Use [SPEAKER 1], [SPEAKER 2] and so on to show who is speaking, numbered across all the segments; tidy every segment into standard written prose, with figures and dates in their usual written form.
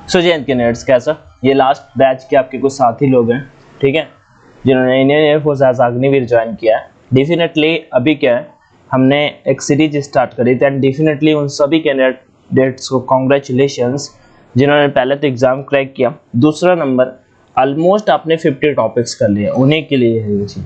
[SPEAKER 1] सो जैन के नेट्स कैसा, ये लास्ट बैच के आपके कुछ साथी लोग हैं, ठीक है, जिन्होंने Indian air force as Agniveer join किया है। डेफिनेटली अभी क्या है, हमने एक सीरीज स्टार्ट करी थी एंड डेफिनेटली उन सभी कैंडिडेट्स को कॉन्ग्रेचुलेशंस जिन्होंने पहले तो एग्जाम क्रैक किया, दूसरा नंबर ऑलमोस्ट आपने 50 टॉपिक्स कर लिए, उन्हीं के लिए है ये चीज़,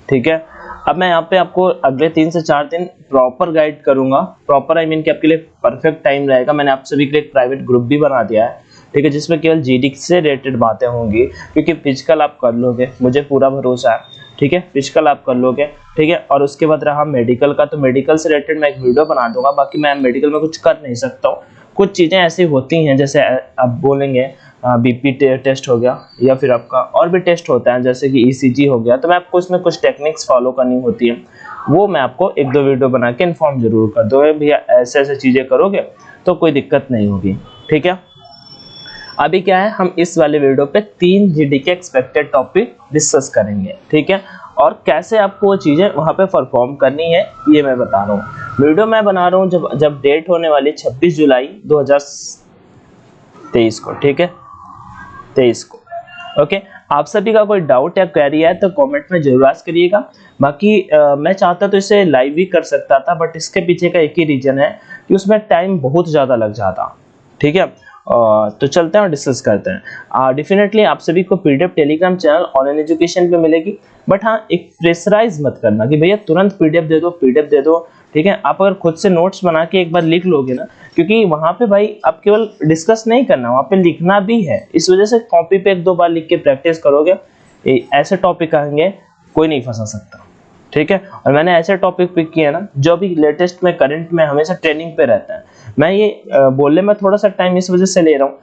[SPEAKER 1] ठीक है। अब मैं यहाँ पे आपको अगले 3 से 4 दिन प्रॉपर गाइड करूंगा, प्रॉपर आई मीन कि आपके लिए परफेक्ट टाइम रहेगा। मैंने आप सभी के लिए एक प्राइवेट ग्रुप भी बना दिया है, ठीक है, जिसमें केवल जीडी से रिलेटेड बातें होंगी, क्योंकि फिजिकल आप कर लोगे, मुझे पूरा भरोसा है, ठीक है, फिजिकल आप कर लोगे, ठीक है। और उसके बाद रहा मेडिकल का, तो मेडिकल से रिलेटेड मैं एक वीडियो बना दूंगा, बाकी मैं मेडिकल में कुछ कर नहीं सकता हूँ। कुछ चीज़ें ऐसी होती हैं, जैसे आप बोलेंगे बीपी टेस्ट हो गया या फिर आपका और भी टेस्ट होता है जैसे कि ईसीजी हो गया, तो मैं आपको इसमें कुछ टेक्निक्स फॉलो करनी होती है, वो मैं आपको 1-2 वीडियो बना के इन्फॉर्म जरूर कर दूंगा, भैया ऐसे ऐसे चीज़ें करोगे तो कोई दिक्कत नहीं होगी, ठीक है। अभी क्या है, हम इस वाले वीडियो पे 3 जीडी के एक्सपेक्टेड टॉपिक डिस्कस करेंगे, ठीक है, और कैसे आपको वो चीज़ें वहाँ पे परफॉर्म करनी है ये मैं बता रहा हूँ। वीडियो मैं बना रहा हूँ जब डेट होने वाली 26 जुलाई 2023 को, ठीक है, 23 को, ओके। आप सभी का कोई डाउट या क्वेरी है तो कमेंट में जरूर आस्क करिएगा। बाकी मैं चाहता तो इसे लाइव भी कर सकता था, बट इसके पीछे का एक ही रीजन है कि उसमें टाइम बहुत ज़्यादा लग जाता, ठीक है। तो चलते हैं और डिस्कस करते हैं। डेफिनेटली आप सभी को PDF Telegram channel online education पे मिलेगी, बट हाँ एक प्रेशराइज मत करना कि भैया तुरंत पीडीएफ दे दो, ठीक है। आप अगर खुद से नोट्स बना के एक बार लिख लोगे ना, क्योंकि वहाँ पे भाई आप केवल डिस्कस नहीं करना, वहाँ पे लिखना भी है, इस वजह से कॉपी पे 1-2 बार लिख के प्रैक्टिस करोगे, ऐसे टॉपिक आएंगे कोई नहीं फंसा सकता, ठीक है। और मैंने ऐसे टॉपिक पिक किए ना जो भी लेटेस्ट में करंट में हमेशा ट्रेनिंग पे रहता है। मैं ये बोलने में थोड़ा सा टाइम इस वजह से ले रहा हूँ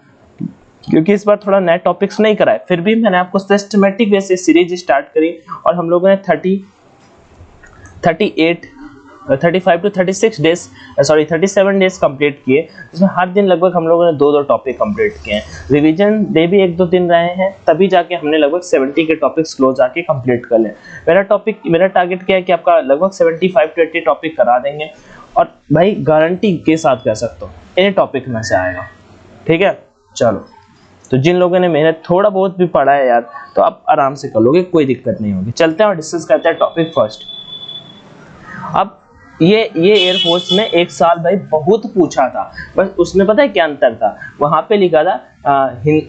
[SPEAKER 1] क्योंकि इस बार थोड़ा नए टॉपिक्स नहीं कराए, फिर भी मैंने आपको सिस्टमेटिक वे से सीरीज स्टार्ट करी और हम लोगों ने 35 to 36 डेज 37 डेज कंप्लीट किए, जिसमें हर दिन लगभग हम लोगों ने 2-2 टॉपिक कंप्लीट किए हैं। रिवीजन डे भी 1-2 दिन रहे हैं, तभी जाके हमने लगभग 70 के टॉपिक्स क्लोज आके कंप्लीट कर ले। मेरा टारगेट क्या है कि आपका लगभग 75 to 80 टॉपिक करा देंगे, और भाई गारंटी के साथ कह सकता हूँ इन टॉपिक में से आएगा, ठीक है। चलो, तो जिन लोगों ने मेहनत थोड़ा बहुत भी पढ़ा है यार, तो आप आराम से कर लोगे, कोई दिक्कत नहीं होगी। चलते हैं और डिस्कस करते हैं टॉपिक फर्स्ट। अब ये एयरफोर्स में एक साल भाई बहुत पूछा था, बस उसमें पता है क्या अंतर था, वहां पे लिखा था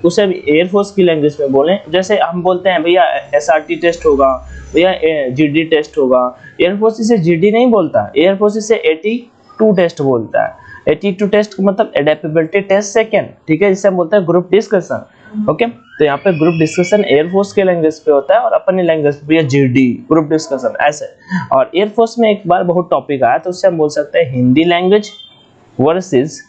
[SPEAKER 1] उसे एयरफोर्स की लैंग्वेज में बोलें, जैसे हम बोलते हैं भैया एसआरटी टेस्ट होगा, भैया जीडी टेस्ट होगा, एयरफोर्स इसे जीडी नहीं बोलता, एयरफोर्स इसे 82 टेस्ट बोलता है। 82 टेस्ट का मतलब एडेप्टेबिलिटी टेस्ट सेकंड, ठीक है, जिसे हम बोलते हैं ग्रुप डिस्कशन, ओके। तो यहाँ पे ग्रुप डिस्कशन एयरफोर्स के लैंग्वेज पे होता है और अपनी लैंग्वेज पे जीडी ग्रुप डिस्कशन ऐसे। और एयरफोर्स में एक बार बहुत टॉपिक आया, तो उससे हम बोल सकते हैं Hindi language versus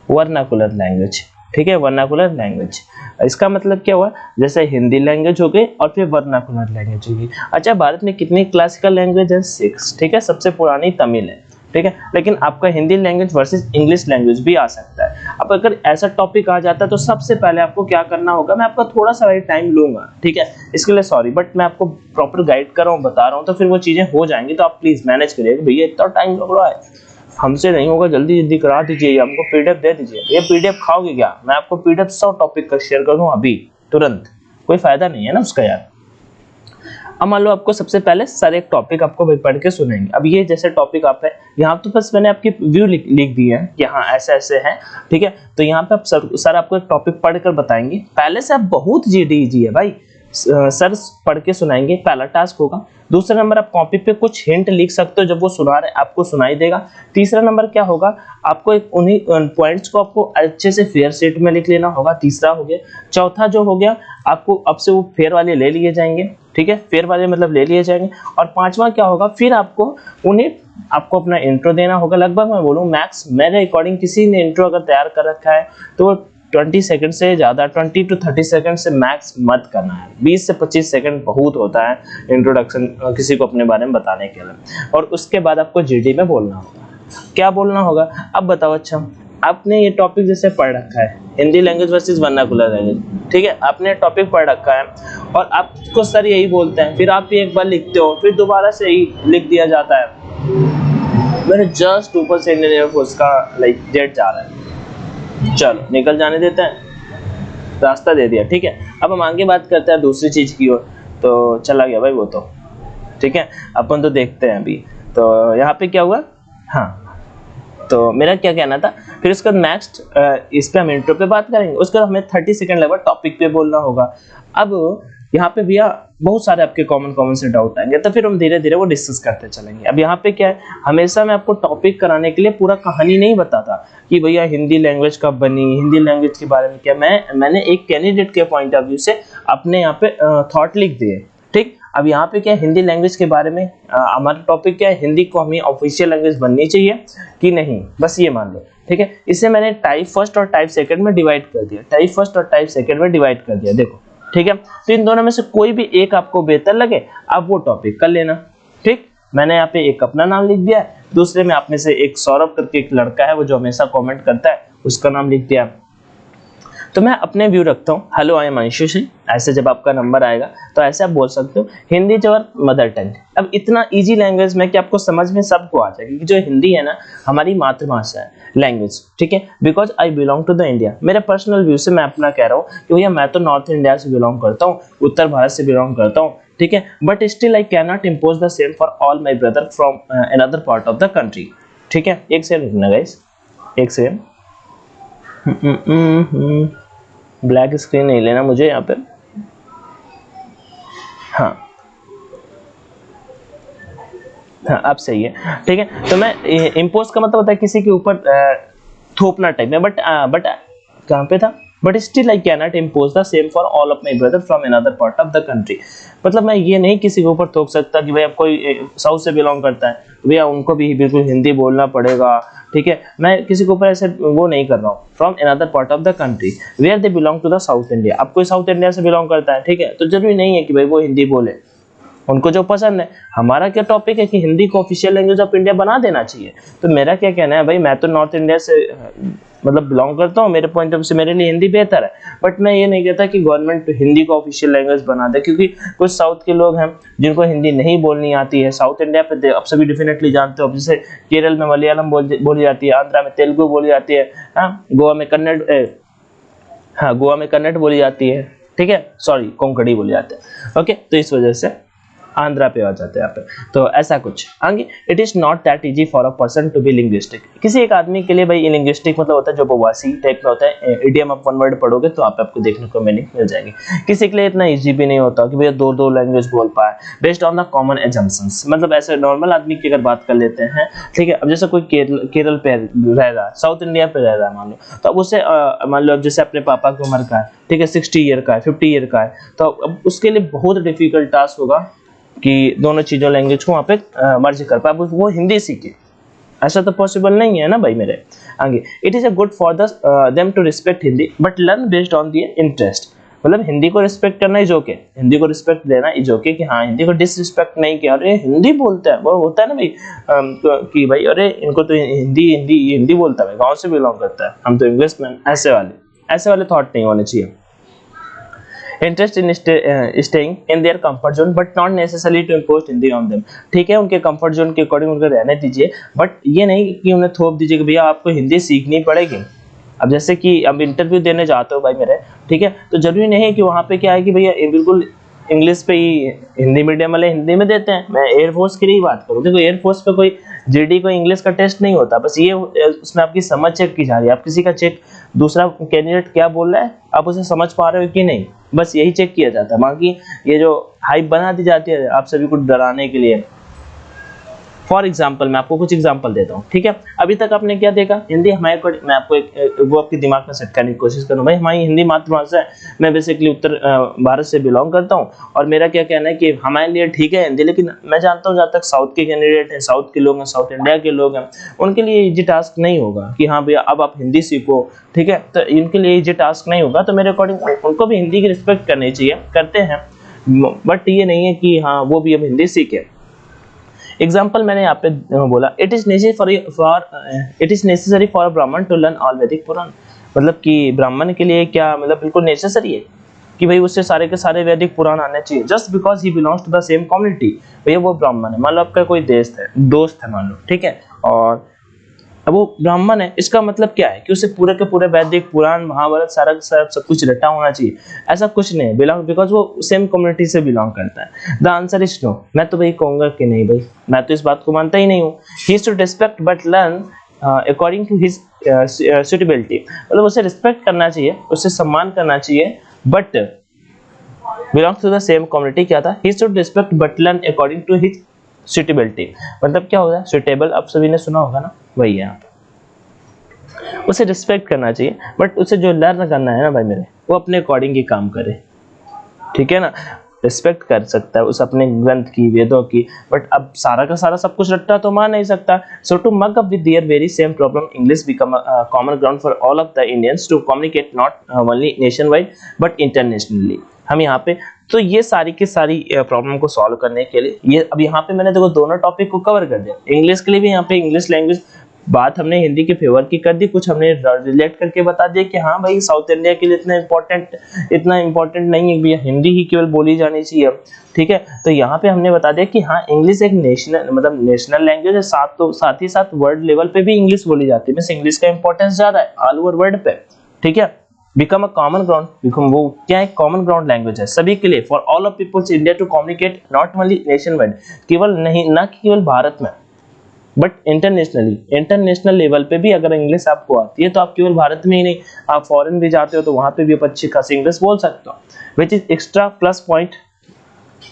[SPEAKER 1] vernacular language, ठीक है, वर्नाकुलर लैंग्वेज। इसका मतलब क्या हुआ, जैसे हिंदी लैंग्वेज हो गई और फिर वर्नाकुलर लैंग्वेज होगी। अच्छा, भारत में कितनी क्लासिकल लैंग्वेज है? 6, ठीक है, सबसे पुरानी तमिल है, ठीक है, लेकिन आपका Hindi language versus English language भी आ सकता है। अब अगर ऐसा टॉपिक आ जाता है तो सबसे पहले आपको क्या करना होगा, मैं आपका थोड़ा सा टाइम लूंगा, ठीक है, इसके लिए सॉरी, बट मैं आपको प्रॉपर गाइड कर रहा हूँ, बता रहा हूँ, तो फिर वो चीजें हो जाएंगी, तो आप प्लीज मैनेज करिएगा। भैया इतना टाइम लग रहा है, हमसे नहीं होगा, जल्दी जल्दी करा दीजिए, हमको पीडीएफ दे दीजिए। ये पीडीएफ खाओगे क्या? मैं आपको पीडीएफ 100 टॉपिक का शेयर कर दूं अभी तुरंत, कोई फायदा नहीं है ना उसका यार। अब मान लो आपको सबसे पहले सर एक टॉपिक आपको पढ़ के सुनेंगे। अब ये जैसे टॉपिक आप है यहाँ, तो बस मैंने आपकी व्यू लिख दी है कि हाँ ऐसे ऐसे है, ठीक है। तो यहाँ पे आप सर आपको एक टॉपिक पढ़कर बताएंगे, पहले से आप बहुत जीडी है भाई, सर पढ़ के सुनाएंगे, पहला टास्क होगा। दूसरा नंबर, आप कॉपी पे कुछ हिंट लिख सकते हो, जब वो सुना रहे आपको सुनाई देगा। तीसरा नंबर क्या होगा, आपको एक उन्हीं पॉइंट्स को आपको अच्छे से फेयर शीट में लिख लेना होगा, तीसरा हो गया। चौथा जो हो गया, आपको अब से वो फेयर वाले ले लिए जाएंगे, ठीक है, फेयर वाले मतलब ले लिए जाएंगे। और पांचवा क्या होगा, फिर आपको अपना इंट्रो देना होगा। लगभग मैं बोलूँ मैक्स मेरे अकॉर्डिंग किसी ने इंट्रो अगर तैयार कर रखा है तो 20 सेकंड से ज़्यादा, 20 to 30 सेकंड से मैक्स मत करना है। 20 से 25 सेकंड बहुत होता है इंट्रोडक्शन किसी को अपने बारे में बताने के लिए। और उसके बाद आपको जीडी में बोलना होगा। क्या बोलना होगा, अब बताओ। अच्छा, आपने ये टॉपिक जैसे पढ़ रखा है, Hindi language versus vernacular language, ठीक है, आपने टॉपिक पढ़ रखा है और आपको सर यही बोलते हैं, फिर आप भी एक बार लिखते हो, फिर दोबारा से यही लिख दिया जाता है। मेरे जस्ट ऊपर से इंडियन एयरफोर्स का डेट जा रहा है, चलो निकल जाने देते हैं। रास्ता दे दिया, ठीक है। अब हम आगे बात करते हैं दूसरी चीज की ओर, तो चला गया भाई वो तो, ठीक है। अपन तो देखते हैं अभी, तो यहाँ पे क्या हुआ, हाँ तो मेरा क्या कहना था, फिर उसके बाद नेक्स्ट इस पे हम इंट्रो पे बात करेंगे, उसके बाद हमें 30 सेकंड लगभग टॉपिक पे बोलना होगा। अब यहाँ पे भैया बहुत सारे आपके कॉमन से डाउट आएंगे, तो फिर हम धीरे धीरे वो डिस्कस करते चलेंगे। अब यहाँ पे क्या है, हमेशा मैं आपको टॉपिक कराने के लिए पूरा कहानी नहीं बताता कि भैया हिंदी लैंग्वेज कब बनी, हिंदी लैंग्वेज के बारे में क्या, मैंने एक कैंडिडेट के पॉइंट ऑफ व्यू से अपने यहाँ पे थॉट लिख दिए, ठीक। अब यहाँ पे क्या है, हिंदी लैंग्वेज के बारे में हमारा टॉपिक क्या है, हिंदी को हमें ऑफिशियल लैंग्वेज बननी चाहिए कि नहीं, बस ये मान लो, ठीक है। इसे मैंने टाइप फर्स्ट और टाइप सेकंड में डिवाइड कर दिया, टाइप फर्स्ट और टाइप सेकंड में डिवाइड कर दिया, देखो, ठीक है। तो इन दोनों में से कोई भी एक आपको बेहतर लगे आप वो टॉपिक कर लेना, ठीक। मैंने यहाँ पे एक अपना नाम लिख दिया है, दूसरे में आप में से एक सौरभ करके एक लड़का है वो जो हमेशा कमेंट करता है, उसका नाम लिख दिया। तो मैं अपने व्यू रखता हूँ, hello I am Anshu Shri, ऐसे जब आपका नंबर आएगा तो ऐसे आप बोल सकते हो, हिंदी जो मदर टंग। अब इतना इजी लैंग्वेज में कि आपको समझ में सबको आ जाएगा कि जो हिंदी है ना हमारी मातृभाषा है, लैंग्वेज, ठीक है। Because I belong to the India, मेरे पर्सनल व्यू से मैं अपना कह रहा हूँ कि भैया मैं तो नॉर्थ इंडिया से बिलोंग करता हूँ, उत्तर भारत से बिलोंग करता हूँ, ठीक है। But still I can not impose the same for all my brother from another part of the country, ठीक है। एक सेकंड रुकना गाइस, एक सेकंड, ब्लैक स्क्रीन नहीं लेना मुझे यहाँ पे, हाँ हाँ अब सही है, ठीक है। तो मैं इम्पोज का मतलब होता है किसी के ऊपर थोपना टाइप में, बट कहाँ पे था, but still I can not impose the same for all of my brother from another part of the country. मतलब मैं ये नहीं किसी के ऊपर थोप सकता कि भाई अब कोई साउथ से बिलोंग करता है भैया उनको भी बिल्कुल हिंदी बोलना पड़ेगा, ठीक है। मैं किसी के ऊपर ऐसे वो नहीं कर रहा हूँ, from another part of the country where they belong to the south India. अब कोई साउथ इंडिया से बिलोंग करता है, ठीक है, तो जरूरी नहीं है कि भाई वो हिंदी बोले, उनको जो पसंद है। हमारा क्या टॉपिक है कि हिंदी को ऑफिशियल लैंग्वेज ऑफ इंडिया बना देना चाहिए। तो मेरा क्या कहना है भाई, मैं तो नॉर्थ इंडिया से मतलब बिलोंग करता हूँ, मेरे पॉइंट ऑफ से मेरे लिए हिंदी बेहतर है, बट मैं ये नहीं कहता कि गवर्नमेंट हिंदी को ऑफिशियल लैंग्वेज बना दे, क्योंकि कुछ साउथ के लोग हैं जिनको हिंदी नहीं बोलनी आती है। साउथ इंडिया पे आप सभी डेफिनेटली जानते हो, जैसे केरल में मलयालम बोली जाती है, आंध्रा में तेलुगु बोली जाती है, गोवा में कन्नड़, गोवा में कन्नड़ बोली जाती है, ठीक है, सॉरी कोंकणी बोली जाती है, ओके। तो इस वजह से आंध्रा पे आ जाते हैं यहाँ पे, तो ऐसा कुछ आगे। It is not that easy for a person to be linguistic. किसी एक आदमी के लिए भाई लिंग्विस्टिक मतलब होता है जो बहुभाषी टाइप में होता है, इडियम आप वन वर्ड पढ़ोगे तो आपको देखने को मीनिंग मिल जाएगी। किसी के लिए इतना इजी भी नहीं होता कि भैया दो लैंग्वेज बोल पाए based on the common assumptions. मतलब ऐसे नॉर्मल आदमी की अगर बात कर लेते हैं, ठीक है, अब जैसे कोई केरल पे रह रहा है, साउथ इंडिया पे रह रहा है मान लो, तो अब उसे मान लो जैसे अपने पापा की उम्र का है, ठीक है, 60 ईयर का है, 50 ईयर का है, तो अब उसके लिए बहुत डिफिकल्ट टास्क होगा कि दोनों चीजों लैंग्वेज को वहाँ पे मर्ज कर पाए, वो हिंदी सीखे, ऐसा तो पॉसिबल नहीं है ना भाई मेरे आगे। It is a good for them to respect Hindi but learn based on the interest. मतलब हिंदी को रिस्पेक्ट करना इज ओके, हिंदी को रिस्पेक्ट देना इज ओके, कि हाँ हिंदी को डिसरिस्पेक्ट नहीं किया, अरे हिंदी बोलता है, वो होता है ना भाई कि भाई अरे इनको तो हिंदी बोलता है, गाँव से बिलोंग करता है, हम तो इंग्लिश मैन, ऐसे वाले थॉट नहीं होने चाहिए। Interest in staying in their comfort zone but not necessary to impose Hindi on them. ठीक है, उनके कंफर्ट जोन के अकॉर्डिंग उनको रहने दीजिए, बट ये नहीं कि उन्हें थोप दीजिए कि भैया आपको हिंदी सीखनी पड़ेगी। अब जैसे कि अब इंटरव्यू देने जाते हो भाई मेरे, ठीक है, तो जरूरी नहीं है कि वहाँ पे क्या है कि भैया बिल्कुल इंग्लिश पे ही, हिंदी मीडियम वाले हिंदी में देते हैं। मैं एयरफोर्स की नहीं बात करूँ, देखो एयरफोर्स पे कोई जीडी को इंग्लिश का टेस्ट नहीं होता, बस ये उसमें आपकी समझ चेक की जा रही है। आप किसी का चेक, दूसरा कैंडिडेट क्या बोल रहा है आप उसे समझ पा रहे हो कि नहीं, बस यही चेक किया जाता है। बाकी ये जो हाइप बना दी जाती है आप सभी को डराने के लिए, फॉर एग्जाम्पल मैं आपको कुछ एग्जाम्पल देता हूँ, ठीक है। अभी तक आपने क्या देखा, हिंदी हमारे, मैं आपको वो आपके दिमाग में सेट करने की कोशिश करूँ, भाई हमारी हिंदी मातृभाषा है, मैं बेसिकली उत्तर भारत से बिलोंग करता हूँ, और मेरा क्या कहना है कि हमारे लिए ठीक है हिंदी, लेकिन मैं जानता हूँ जहाँ तक साउथ के कैंडिडेट हैं, साउथ के लोग हैं, साउथ इंडिया के लोग हैं, उनके लिए इजी टास्क नहीं होगा कि हाँ भैया अब आप हिंदी सीखो, ठीक है, तो इनके लिए इजी टास्क नहीं होगा। तो मेरे अकॉर्डिंग उनको भी हिंदी की रिस्पेक्ट करनी चाहिए, करते हैं, बट ये नहीं है कि हाँ वो भी अब हिंदी सीखे। एग्जाम्पल मैंने यहाँ पे बोला, इट इज नेसेसरी फॉर ब्राह्मण टू लर्न ऑल वैदिक पुराण। मतलब कि ब्राह्मण के लिए क्या, मतलब बिल्कुल नेसेसरी है कि भाई उससे सारे के सारे वैदिक पुराण आने चाहिए, just because he belongs to the same community. भैया वो ब्राह्मण है, मान लो आपका कोई दोस्त है मान लो, ठीक है, और अब वो ब्राह्मण है, इसका मतलब क्या है कि उसे पूरे के पूरे वैदिक पुराण महाभारत सारा सब कुछ रटा होना चाहिए? ऐसा कुछ नहीं है, बिलोंग बिकॉज वो सेम कम्युनिटी से बिलोंग करता है। The answer is no. मैं तो भाई कहूंगा कि नहीं भाई, मैं तो इस बात को मानता ही नहीं हूँ। He should respect but learn according to his suitability, मतलब उसे रिस्पेक्ट करना चाहिए, उसे सम्मान करना चाहिए, but belongs to the same community. क्या था? He should respect but learn according to his suitability, मतलब क्या होगा? सुटेबल आप सभी ने सुना होगा ना, वही है यहाँ पे। उसे रिस्पेक्ट करना चाहिए, बट उसे जो लर्न करना है ना भाई मेरे, वो अपने अकॉर्डिंग ही काम करे, ठीक है ना। रिस्पेक्ट कर सकता है उस अपने ग्रंथ की, वेदों की, बट अब सारा का सारा सब कुछ रट्टा तो मान नहीं सकता। So to mug up with their very same problem, English become a common ground for all of the Indians to communicate not only nation wide but internationally. हम यहाँ पे तो ये सारी की सारी प्रॉब्लम को सॉल्व करने के लिए ये अब यहाँ पे मैंने देखो दोनों टॉपिक को कवर कर दिया। इंग्लिश के लिए भी यहाँ पे इंग्लिश लैंग्वेज बात हमने हिंदी के फेवर की कर दी, कुछ हमने रिलेट करके बता दिया कि हाँ भाई साउथ इंडिया के लिए इतना इम्पोर्टेंट नहीं है भैया, हिंदी ही केवल बोली जानी चाहिए, ठीक है। तो यहाँ पे हमने बता दिया कि हाँ इंग्लिश एक नेशनल लैंग्वेज है, साथ ही साथ वर्ल्ड लेवल पे भी इंग्लिश बोली जाती है, मींस इंग्लिश का इंपॉर्टेंस ज्यादा है ऑल ओवर वर्ल्ड पे, ठीक है। बिकम अ कॉमन ग्राउंड, वो क्या है? कॉमन ग्राउंड लैंग्वेज है सभी के लिए, for all of peoples India to communicate not only nation wide, केवल नहीं ना केवल भारत में बट इंटरनेशनल लेवल पे भी अगर इंग्लिश आपको आती है तो आप केवल भारत में ही नहीं, आप फॉरेन भी जाते हो तो वहां पे भी आप अच्छी खासी इंग्लिश बोल सकते हो, which is extra plus point,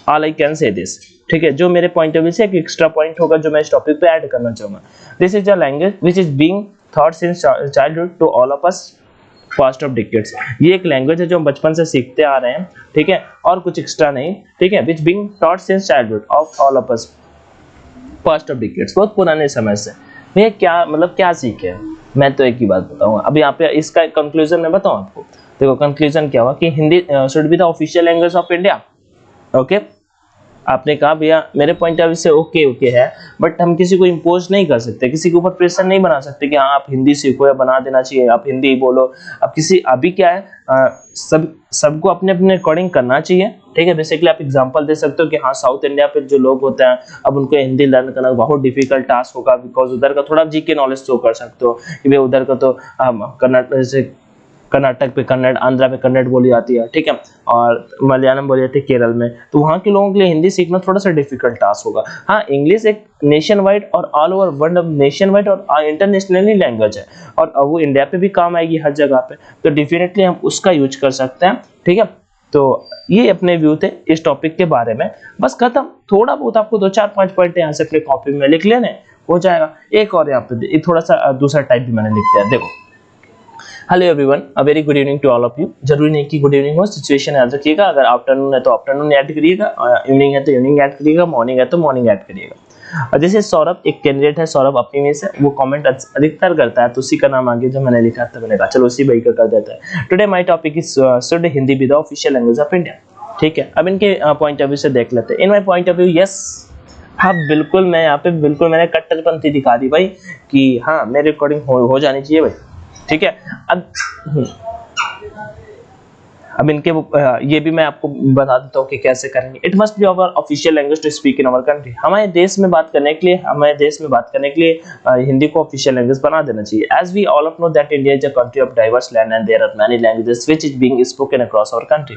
[SPEAKER 1] all I can say this, ठीक है। जो मेरे पॉइंट ऑफ व्यू से एक एक्स्ट्रा पॉइंट होगा जो मैं इस टॉपिक पे ऐड करना चाहूंगा। This is a language which is being thought since childhood to all of us past of decades. ये एक लैंग्वेज है जो हम बचपन से सीखते आ रहे हैं, ठीक है, और कुछ एक्स्ट्रा नहीं, ठीक है। Which being thought since childhood of all of us past of decades, बहुत पुराने समय से। भैया क्या मतलब क्या सीखे? मैं तो एक ही बात बताऊंगा। अब यहाँ पे इसका कंक्लूजन मैं बताऊं आपको। देखो कंक्लूजन क्या हुआ कि Hindi should be the official language of India. Okay, आपने कहा भैया मेरे पॉइंट ऑफ व्यू से ओके है, बट हम किसी को इम्पोज नहीं कर सकते, किसी के ऊपर प्रेशर नहीं बना सकते कि हाँ आप हिंदी सीखो या बना देना चाहिए, आप हिंदी ही बोलो। अब अभी क्या है, सबको अपने अपने अकॉर्डिंग करना चाहिए, ठीक है। बेसिकली आप एग्जांपल दे सकते हो कि हाँ साउथ इंडिया पे जो लोग होते हैं अब उनको हिंदी लर्न करना बहुत डिफिकल्ट टास्क होगा, बिकॉज उधर का थोड़ा जीके नॉलेज शो कर सकते हो कि भाई उधर का तो कर्नाटक पे कन्नड़, आंध्रा में कन्नड़ बोली जाती है, ठीक है, और मलयालम बोली जाती है केरल में, तो वहाँ के लोगों के लिए हिंदी सीखना थोड़ा सा डिफिकल्ट टास्क होगा। हाँ इंग्लिश एक नेशन वाइड और all over world nation wide और इंटरनेशनली लैंग्वेज है, और वो इंडिया पे भी काम आएगी हर जगह पे, तो डेफिनेटली हम उसका यूज कर सकते हैं, ठीक है। तो ये अपने व्यू थे इस टॉपिक के बारे में, बस खत्म। थोड़ा बहुत आपको 2-4-5 पॉइंट यहाँ से अपने कॉपी में लिख लेने, हो जाएगा। एक और यहाँ पे थोड़ा सा दूसरा टाइप भी मैंने लिख दिया, देखो। Hello everyone, a very good evening to all of you. जरूरी नहीं कि गुड इवनिंग हो, सिचुएशन याद रखिएगा। अगर आफ्टरनून है तो आफ्टरनून ऐड करिएगा, इवनिंग है तो इवनिंग ऐड करिएगा, मॉर्निंग है तो मॉर्निंग ऐड करिएगा। और जैसे सौरभ एक कैंडिडेट है, सौरभ अपनी में से वो कमेंट अधिकतर करता है, तो उसी का नाम आगे जो मैंने लिखा था, मैंने कहा चलो उसी भाई का कर देता है। Today my topic is should Hindi be the official language of India, ठीक है। अब इनके पॉइंट ऑफ व्यू से देख लेते हैं। In my point of view yes, हाँ बिल्कुल, मैं यहाँ पे बिल्कुल मैंने कट्टरपंथी दिखा दी भाई कि हाँ मेरे अकॉर्डिंग हो जानी चाहिए भाई, ठीक है। अब इनके ये भी मैं आपको बता देता हूँ कि कैसे करेंगे। It must be our official language to speak in our country. हमारे देश में बात करने के लिए हिंदी को ऑफिशियल लैंग्वेज बना देना चाहिए। As we all know that India is a country of diverse land and there are many languages which is being spoken across our country.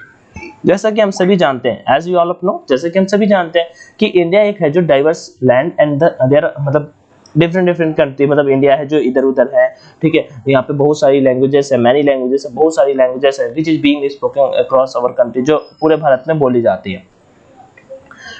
[SPEAKER 1] जैसा कि हम सभी जानते हैं, एज वी ऑल नो, जैसे कि हम सभी जानते हैं कि इंडिया एक है जो डाइवर्स लैंड एंड देयर मतलब डिफरेंट कंट्री, मतलब इंडिया है जो इधर उधर है, ठीक है। यहाँ पे बहुत सारी लैंग्वेजेस है, मैनी लैंग्वेजेस है, बहुत सारी लैंग्वेजेस है which is being spoken across our country, जो पूरे भारत में बोली जाती है।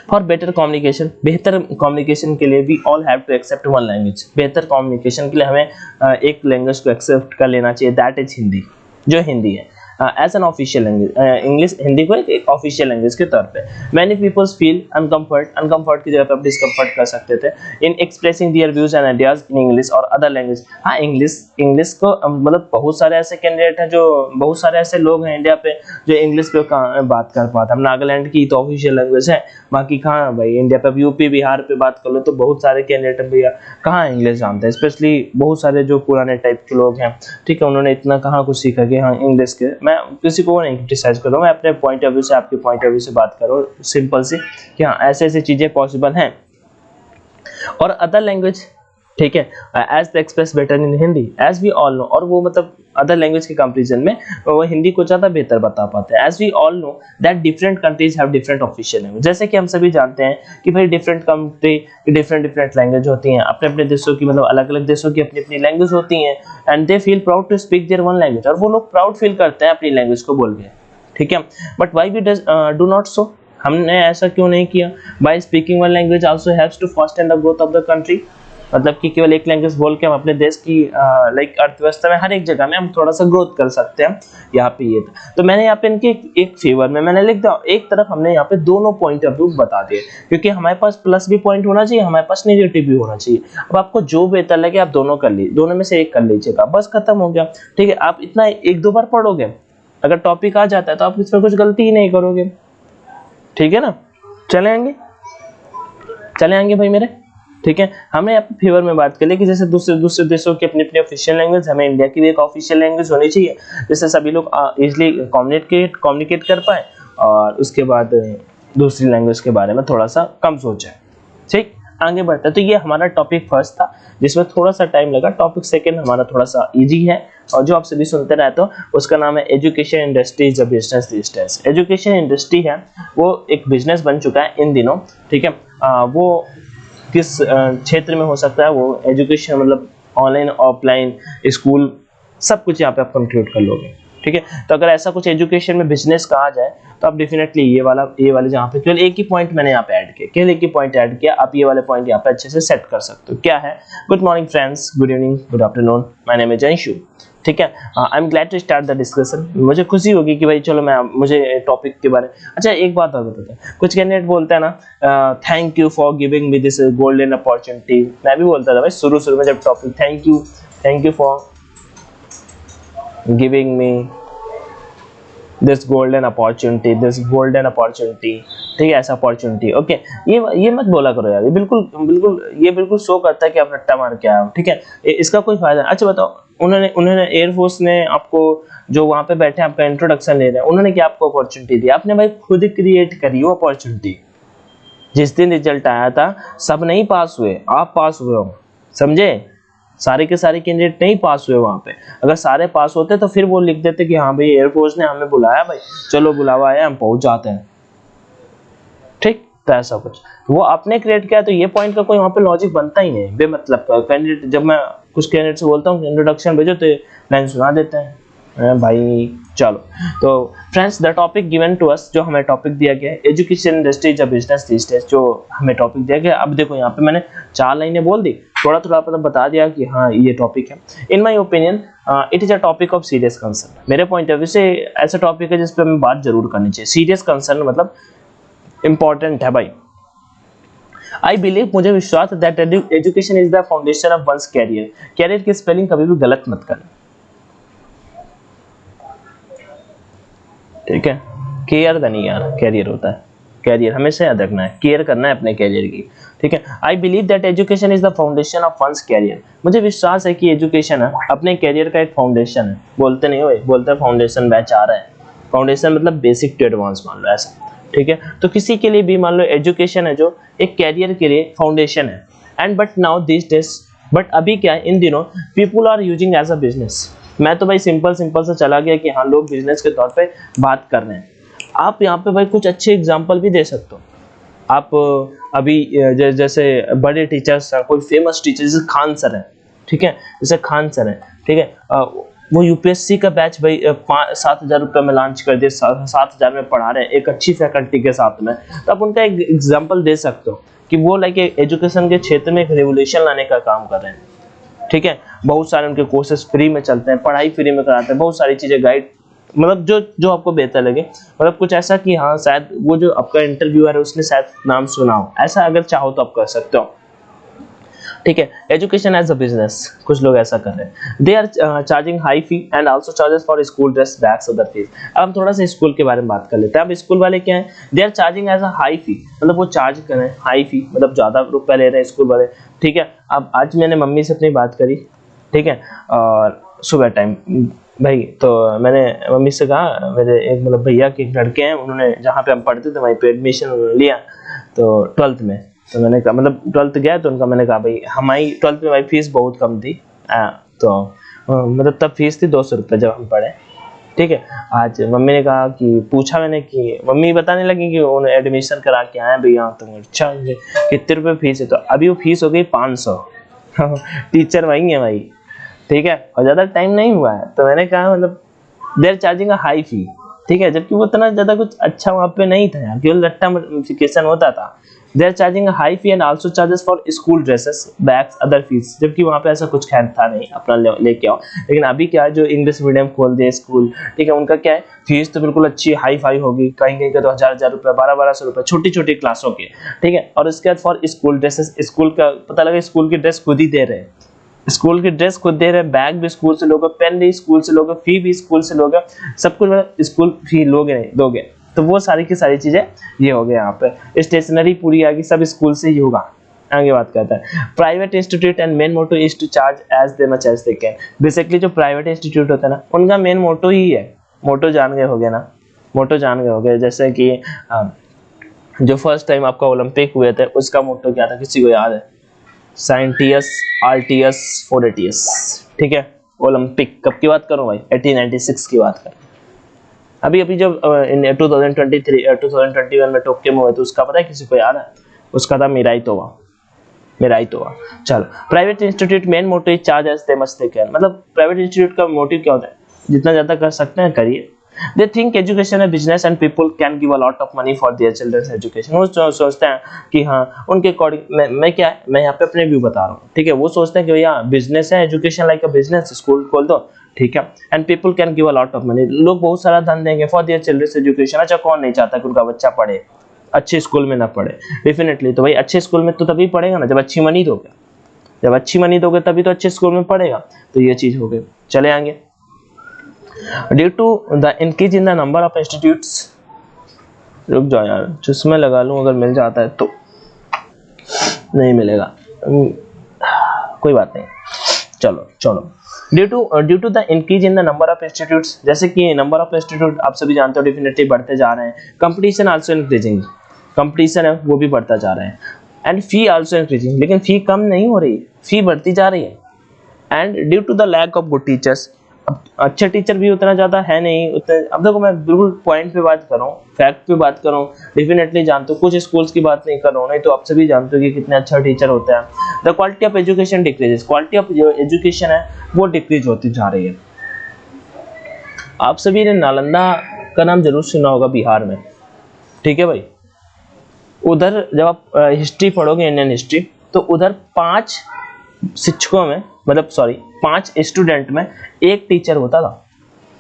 [SPEAKER 1] फॉर बेटर कम्युनिकेशन, बेहतर कम्युनिकेशन के लिए we all have to accept one language. बेहतर कम्युनिकेशन के लिए हमें एक लैंग्वेज को एक्सेप्ट कर लेना चाहिए, दैट इज हिंदी, जो हिंदी है as an official language. English Hindi को एक ऑफिशियल लैंग्वेज के तौर पे। मैनी पीपल्स फील अनकंफर्ट की जगह पे आप डिस्कम्फर्ट कर सकते थे इन expressing their views and ideas in English और अदर लैंग्वेज। हाँ इंग्लिश को मतलब बहुत सारे ऐसे कैंडिडेट हैं, जो बहुत सारे ऐसे लोग हैं इंडिया पे जो इंग्लिश पे बात कर पाते हैं। नागालैंड की तो ऑफिशियल लैंग्वेज है, बाकी कहाँ भाई इंडिया पे यूपी बिहार पे बात कर लो तो बहुत सारे कैंडिडेट भैया कहाँ इंग्लिश जानते हैं, स्पेशली बहुत सारे जो पुराने टाइप के लोग हैं, ठीक है, उन्होंने इतना कहाँ कुछ सीखा कि हाँ इंग्लिश के। मैं किसी को नहीं क्रिटिसाइज कर रहा हूँ, मैं अपने पॉइंट ऑफ व्यू से, आपके पॉइंट ऑफ व्यू से बात कर रहा हूँ सिंपल सी कि हाँ ऐसे ऐसे चीजें पॉसिबल हैं। और अदर लैंग्वेज ठीक है। As the express better in Hindi as we all know, और वो मतलब अदर लैंग्वेज के कंपैरिजन में वो हिंदी को ज़्यादा बेहतर बता पाते हैं। As we all know that different countries have different official language, जैसे कि हम सभी जानते हैं कि भाई डिफरेंट कंट्री की डिफरेंट लैंग्वेज होती हैं, अपने अपने देशों की मतलब अलग अलग देशों की अपनी अपनी लैंग्वेज होती हैं, and they feel proud to speak their one language, और वो लोग प्राउड फील करते हैं अपनी लैंग्वेज को बोल के, ठीक है। But why we do not so, हमने ऐसा क्यों नहीं किया? By speaking one language also helps to fast and the growth of the country, मतलब कि केवल एक लैंग्वेज बोल के हम अपने देश की लाइक अर्थव्यवस्था में हर एक जगह में हम थोड़ा सा ग्रोथ कर सकते हैं। यहाँ पे ये था, तो मैंने यहाँ पे इनके एक फेवर में मैंने लिख दिया, एक तरफ हमने यहाँ पे दोनों पॉइंट ऑफ व्यू बता दिए, क्योंकि हमारे पास प्लस भी पॉइंट होना चाहिए, हमारे पास नेगेटिव भी होना चाहिए। अब आपको जो बेहतर लगे आप दोनों कर लीजिए, दोनों में से एक कर लीजिएगा, बस खत्म हो गया, ठीक है। आप इतना एक दो बार पढ़ोगे, अगर टॉपिक आ जाता है तो आप इसमें कुछ गलती ही नहीं करोगे, ठीक है ना। चले आएंगे भाई मेरे, ठीक है। हमने यहाँ पे फेवर में बात कर ली कि जैसे दूसरे देशों की अपनी अपनी ऑफिशियल लैंग्वेज, हमें इंडिया की भी एक ऑफिशियल लैंग्वेज होनी चाहिए, जिससे सभी लोग इजिली कम्युनिकेट कर पाए, और उसके बाद दूसरी लैंग्वेज के बारे में थोड़ा सा कम सोचें, ठीक। आगे बढ़ते, तो ये हमारा टॉपिक फर्स्ट था जिसमें थोड़ा सा टाइम लगा। टॉपिक सेकंड हमारा थोड़ा सा इजी है, और जो आप सभी सुनते रहते हो उसका नाम है education industry is a business this days. Education industry है वो एक बिजनेस बन चुका है इन दिनों, ठीक है। वो किस क्षेत्र में हो सकता है? वो एजुकेशन मतलब ऑनलाइन ऑफलाइन स्कूल सब कुछ यहाँ पे आप कंक्लूड कर लोगे, ठीक है। तो अगर ऐसा कुछ एजुकेशन में बिजनेस कहा जाए तो आप डेफिनेटली ये वाले जहाँ पे केवल एक ही पॉइंट मैंने यहाँ पे ऐड किया, केवल एक ही पॉइंट ऐड किया, आप ये वाले पॉइंट यहाँ पे अच्छे से सेट कर सकते हो। क्या है? Good morning friends, good evening, good afternoon, my name is Anshu, ठीक है। I am glad to start the discussion. मुझे खुशी होगी कि भाई चलो मुझे टॉपिक के बारे। अच्छा एक बात और बताते हैं, कुछ कैंडिडेट बोलते हैं ना thank you for giving me this golden opportunity. मैं भी बोलता था भाई शुरू में जब topic, thank you for giving me this golden opportunity, ठीक है, ऐसा अपॉर्चुनिटी, ओके। ये मत बोला करो यार, ये बिल्कुल शो करता है कि आप रट्टा मार के आए हो, ठीक है। इसका कोई फायदा नहीं। अच्छा बताओ, उन्होंने एयरफोर्स ने आपको, जो वहां पे बैठे आपका इंट्रोडक्शन ले रहे हैं, उन्होंने क्या आपको अपॉर्चुनिटी दी? आपने भाई खुद क्रिएट करी वो अपॉर्चुनिटी। जिस दिन रिजल्ट आया था सब नहीं पास हुए, आप पास हुए हो, समझे। सारे के सारे कैंडिडेट नहीं पास हुए वहां पे। अगर सारे पास होते तो फिर वो लिख देते कि हाँ भाई एयरफोर्स ने हमें बुलाया, भाई चलो बुलावा आया, हम पहुंच जाते हैं, ठीक। तो ऐसा कुछ वो आपने क्रिएट किया, तो ये पॉइंट का कोई वहां पे लॉजिक बनता ही नहीं, बेमतलब का। कैंडिडेट, जब मैं कुछ कैंडिडेट से बोलता हूँ इंट्रोडक्शन भेजो तो लाइन सुना देते हैं भाई। चलो तो friends, the topic given to us, जो हमें टॉपिक दिया गया है, education industry is a business this days, जो हमें टॉपिक दिया गया। अब देखो यहाँ पे मैंने 4 लाइनें बोल दी, थोड़ा मतलब बता दिया कि हाँ ये टॉपिक है। In my opinion it is a topic of serious concern. मेरे पॉइंट ऑफ व्यू से ऐसा टॉपिक है जिस पे हमें बात जरूर करनी चाहिए। सीरियस कंसर्न मतलब इंपॉर्टेंट है भाई। आई बिलीव, मुझे विश्वास है that education is the foundation of one's career. Career की स्पेलिंग कभी भी गलत मत करना, ठीक है। केयर नहीं यार, कैरियर होता है, कैरियर हमेशा याद रखना है, केयर करना है अपने कैरियर की, ठीक है। I believe that education is the foundation of one's career. मुझे विश्वास है कि एजुकेशन है अपने कैरियर का एक फाउंडेशन है। बोलते नहीं हो, बोलते हैं फाउंडेशन बैच आ रहा है। फाउंडेशन मतलब बेसिक टू एडवांस मान लो, ऐसा, ठीक है। तो किसी के लिए भी मान लो एजुकेशन है जो एक कैरियर के लिए फाउंडेशन है। And but now this days, but अभी क्या है, इन दिनों people are using as a business. मैं तो भाई सिंपल से चला गया कि हाँ लोग बिजनेस के तौर पे बात कर रहे हैं। आप यहाँ पे भाई कुछ अच्छे एग्जांपल भी दे सकते हो। आप अभी जैसे बड़े टीचर्स, कोई फेमस टीचर जैसे खान सर है, ठीक है, जैसे खान सर है, ठीक है, वो यूपीएससी का बैच भाई 7,000 रुपये में लॉन्च कर दिए, 7,000 में पढ़ा रहे हैं एक अच्छी फैकल्टी के साथ में। तो आप उनका एक एग्जाम्पल दे सकते हो कि वो लाइक एजुकेशन के क्षेत्र में एक रेवोल्यूशन लाने का काम कर रहे हैं, ठीक है। बहुत सारे उनके कोर्सेज फ्री में चलते हैं, पढ़ाई फ्री में कराते हैं, बहुत सारी चीजें गाइड, मतलब जो आपको बेहतर लगे, मतलब कुछ ऐसा कि हाँ शायद वो जो आपका इंटरव्यूअर है उसने शायद नाम सुना हो, ऐसा अगर चाहो तो आप कर सकते हो, ठीक है। एजुकेशन एज अ बिजनेस, कुछ लोग ऐसा कर रहे हैं। They are charging high fee and also charges for school dress, bags, other fees. अब हम थोड़ा सा स्कूल के बारे में बात कर लेते हैं। अब स्कूल वाले क्या है, they are charging as a high fee, मतलब वो चार्ज कर रहे हैं हाई फी, मतलब ज्यादा रुपया ले रहे हैं स्कूल वाले, ठीक है। अब आज मैंने मम्मी से अपनी बात करी, ठीक है, और सुबह टाइम भाई, तो मैंने मम्मी से कहा, मेरे एक मतलब भैया के लड़के हैं, उन्होंने जहाँ पे हम पढ़ते थे वहीं पे एडमिशन लिया, तो 12th में, तो मैंने कहा मतलब 12th गया तो उनका मैंने कहा भाई हमारी 12th में भाई फीस बहुत कम थी, तो मतलब तब फीस थी 200 रुपये जब हम पढ़े, ठीक है। आज मम्मी ने कहा कि पूछा मैंने कि मम्मी बताने लगी कि उन्होंने एडमिशन करा के आए भैया, तो अच्छा कितने रुपए फीस है, तो अभी वो फीस हो गई 500 टीचर वही है भाई, ठीक है, और ज़्यादा टाइम नहीं हुआ है। तो मैंने कहा मतलब देर चार्जिंग अ हाई फी, ठीक है, जबकि वो इतना ज़्यादा कुछ अच्छा वहाँ पे नहीं था यार, केवल रट्टाफिकेशन होता था। They are charging a high fee and also charges for school dresses, bags, other fees, जबकि वहाँ पे ऐसा कुछ खैर था नहीं, अपना लेके आओ। लेकिन अभी क्या है, जो इंग्लिश मीडियम खोल दिए स्कूल, ठीक है, उनका क्या है, फीस तो बिल्कुल अच्छी हाई फाई होगी, कहीं कहीं का तो 1000 रुपये, 1200 रुपये, छोटी छोटी क्लासों के, ठीक है। और उसके बाद फॉर स्कूल ड्रेसेस, स्कूल का पता लगा स्कूल की ड्रेस खुद ही दे रहे हैं, स्कूल की ड्रेस खुद दे रहे हैं, बैग भी स्कूल से लोगे, पेन भी स्कूल से लोगे, फी भी स्कूल से लोगे, सब कुछ स्कूल फी लोगे नहीं दोगे। तो वो सारी की सारी चीजें ये हो गए, यहाँ पे स्टेशनरी पूरी आ गई, सब स्कूल से ही होगा। आगे बात करता है private institute and main motto is to charge as they much as they can. Basically जो प्राइवेट इंस्टीट्यूट होता है ना, उनका मेन मोटो ही है, मोटो जान गए होगे ना, मोटो जान गए होगे, जैसे कि जो फर्स्ट टाइम आपका ओलंपिक हुए थे उसका मोटो क्या था, किसी को याद है? साइंटियस, आरटीएस, 4ATS, ठीक है। ओलंपिक कब की बात करूं भाई? 1896 की बात कर। अभी अभी जब 2021 में टोक्यो में हुए तो उसका पता है किसी को याद है? उसका था मिराइतोवा। चलो, private institute main motive charge as they must they can, मतलब प्राइवेट इंस्टीट्यूट का मोटिव क्या होता है, जितना ज्यादा कर सकते हैं करिए। They think education is business and people can give a lot of money for their children's education। वो सोचते हैं कि हाँ उनके अकॉर्डिंग, मैं क्या है, मैं यहाँ पे अपने व्यू बता रहा हूँ, ठीक है। वो सोचते हैं कि भैया बिजनेस है, education like a business, school खोल दो, ठीक है, and people can give a lot of money, लोग बहुत सारा धन देंगे फॉर देयर चिल्ड्रंस एजुकेशन। अच्छा, कौन नहीं चाहता कि उनका बच्चा पढ़े, अच्छे स्कूल में ना पढ़े? डेफिनेटली। तो भाई अच्छे स्कूल में तो तभी पढ़ेगा ना जब अच्छी मनी दोगे, जब अच्छी मनी दोगे तभी तो अच्छे स्कूल में पढ़ेगा। तो ये चीज हो गई। चले आगे। Due to the increase in the number of institutes, रुक जाओ यार, चश्मे लगा लूं अगर मिल जाता है तो, नहीं मिलेगा, कोई बात नहीं, चलो। Due to the increase in the number of institutes, जैसे कि नंबर ऑफ इंस्टीट्यूट आप सभी जानते हो डेफिनेटली बढ़ते जा रहे हैं, कंपटीशन आल्सो इंक्रीजिंग, कंपटीशन है वो भी बढ़ता जा रहा है, एंड फी आल्सो इंक्रीजिंग, लेकिन फी कम नहीं हो रही, फी बढ़ती जा रही है। And due to the lack of good teachers, अच्छे टीचर भी उतना ज़्यादा है नहीं उतने। अब देखो मैं बिल्कुल पॉइंट पे बात कर रहा हूँ, फैक्ट पे बात कर रहा हूँ, डेफिनेटली जानते हो, कुछ स्कूल्स की बात नहीं कर रहा हूँ, नहीं तो आप सभी जानते हो कि कितने अच्छा टीचर होता है। The quality of education decreases, quality of जो एजुकेशन है वो डिक्रीज होती जा रही है। आप सभी ने नालंदा का नाम जरूर सुना होगा बिहार में, ठीक है भाई। उधर जब आप हिस्ट्री पढ़ोगे, इंडियन हिस्ट्री, तो उधर 5 शिक्षकों में, मतलब सॉरी 5 स्टूडेंट में एक टीचर होता था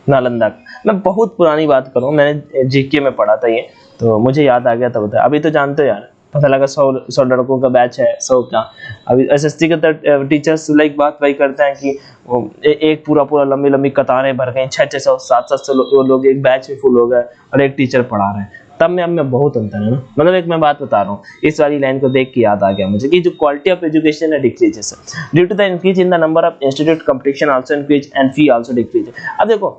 [SPEAKER 1] नालंदा का। मैं बहुत पुरानी बात करूं, मैंने जीके में पढ़ा था ये, तो मुझे याद आ गया था बता। अभी तो जानते हो यार, पता लगा 100 लड़कों का बैच है, 100 क्या। अभी एसएससी के टीचर्स लाइक बात वही करते हैं कि एक पूरा लंबी कतारें भर गई, 600 700 लोग एक बैच में फुल हो गए और एक टीचर पढ़ा रहे हैं। तब में अब में बहुत अंतर है ना, मतलब एक मैं बात बता रहा हूँ, इस वाली लाइन को देख के याद आ गया मुझे कि जो क्वालिटी ऑफ एजुकेशन है decreases due to the increase in the number of institute, competition also increase and fee also decrease. अब देखो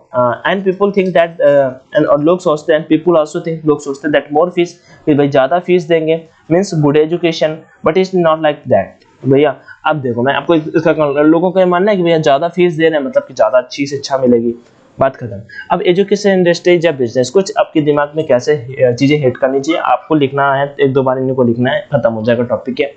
[SPEAKER 1] and people think that, and और लोग सोचते हैं, पीपल आल्सो थिंक, लोग सोचते हैं दैट मोर फीस, कि भाई ज्यादा फीस देंगे means good education, but it's not like that भैया। अब देखो मैं आपको इसका, लोगों का ये मानना है कि भैया ज्यादा फीस दे रहे हैं मतलब कि ज्यादा अच्छी शिक्षा मिलेगी, बात खत्म। अब एजुकेशन इंडस्ट्री या बिजनेस, कुछ आपके दिमाग में कैसे चीजें हिट करनी चाहिए, आपको लिखना है, 1-2 बार इनको लिखना है, खत्म हो जाएगा टॉपिक है।